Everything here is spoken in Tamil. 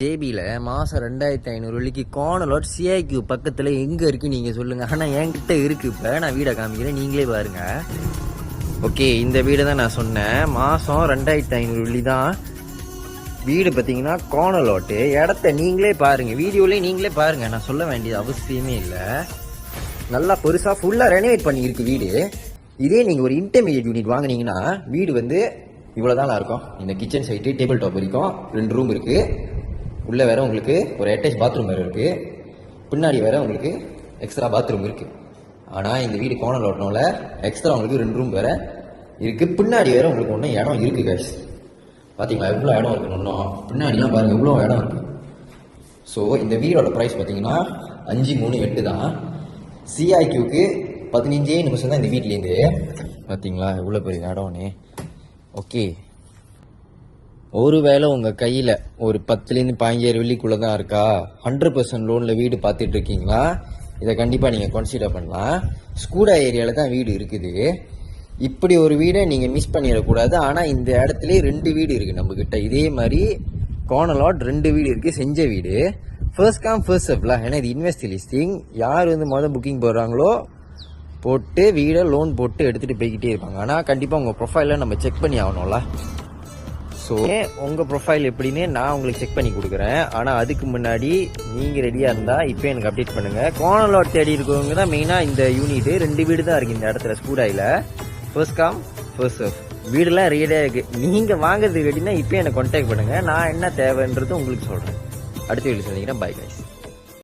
ஜேபியில் மாதம் 2500 வெள்ளிக்கு கோனலோட் சிஐக்யூ பக்கத்தில் எங்கே இருக்குது நீங்கள் சொல்லுங்கள். ஆனால் என்கிட்ட இருக்குது. இப்போ நான் வீடை காமிக்கிறேன், நீங்களே பாருங்கள். ஓகே, இந்த வீடு தான் நான் சொன்னேன். மாதம் 2500 வெள்ளி தான் வீடு. பார்த்தீங்கன்னா கோனலோட்டு இடத்த நீங்களே பாருங்கள், வீடியோலேயே நீங்களே பாருங்கள். நான் சொல்ல வேண்டியது அவசியமே இல்லை. நல்லா பெருசாக ஃபுல்லாக ரெனோவேட் பண்ணியிருக்கு வீடு. இதே நீங்கள் ஒரு இன்டர்மீடியட் யூனிட் வாங்கினீங்கன்னா வீடு வந்து இவ்வளோ தான் இருக்கும். இந்த கிச்சன் சைட்டு டேபிள் டாப் வரைக்கும் 2 ரூம் இருக்குது. உள்ளே வேறு உங்களுக்கு ஒரு அட்டாச் பாத்ரூம் வேறு இருக்குது. பின்னாடி வேறு உங்களுக்கு எக்ஸ்ட்ரா பாத்ரூம் இருக்குது. ஆனால் இந்த வீடு கோணல் ஓட்டனோல எக்ஸ்ட்ரா உங்களுக்கு 2 ரூம் வேறு இருக்குது. பின்னாடி வேறு உங்களுக்கு ஒன்றும் இடம் இருக்குது கேஷ். பார்த்தீங்களா எவ்வளோ இடம் இருக்குது? ஒன்றும் பின்னாடிலாம் பாருங்கள் எவ்வளோ இடம் இருக்குது. ஸோ இந்த வீடோட ப்ரைஸ் பார்த்தீங்கன்னா 538 தான். சிஐக்யூக்கு 15 நிமிஷம் தான் இந்த வீட்லேருந்து. பார்த்தீங்களா எவ்வளோ பெரிய இடம்னு. ஓகே, ஒருவேளை உங்கள் கையில் ஒரு 10லேருந்து 15,000 வெள்ளிக்குள்ளே தான் இருக்கா, 100% லோனில் வீடு பார்த்துட்டு இருக்கீங்களா, இதை கண்டிப்பாக நீங்கள் கன்சிடர் பண்ணலாம். ஸ்கூடா ஏரியாவில் தான் வீடு இருக்குது. இப்படி ஒரு வீடை நீங்கள் மிஸ் பண்ணிடக்கூடாது. ஆனால் இந்த இடத்துல 2 வீடு இருக்குது நம்மக்கிட்ட. இதே மாதிரி கோனலாட் 2 வீடு இருக்குது, செஞ்ச வீடு. ஃபர்ஸ்ட் கம் ஃபர்ஸ்ட் சர்வ்லாம். ஏன்னா இது இன்வெஸ்ட் லிஸ்டிங். யார் வந்து மொதல் புக்கிங் போடுறாங்களோ போட்டு வீடை லோன் போட்டு எடுத்துகிட்டு போய்கிட்டே இருப்பாங்க. ஆனால் கண்டிப்பாக உங்கள் ப்ரொஃபைலை நம்ம செக் பண்ணி ஆகணும்ல. ஸோ உங்கள் ப்ரொஃபைல் எப்படின்னு நான் உங்களுக்கு செக் பண்ணி கொடுக்குறேன். ஆனால் அதுக்கு முன்னாடி நீங்கள் ரெடியாக இருந்தால் இப்போ எனக்கு அப்டேட் பண்ணுங்கள். கோனலாட் தேடி இருக்கவங்க தான் மெயினாக இந்த யூனிட்டு. 2 வீடு தான் இருக்குது இந்த இடத்துல ஸ்கூடாயில். First come first serve. வீடெல்லாம் ரெடியாக இருக்குது. நீங்கள் வாங்குறதுக்கு ரெடினா இப்போ எனக்கு கான்டாக்ட் பண்ணுங்கள். நான் என்ன தேவைன்றது உங்களுக்கு சொல்கிறேன். அடுத்த வீடியோ சந்திக்கிறேன். Bye guys.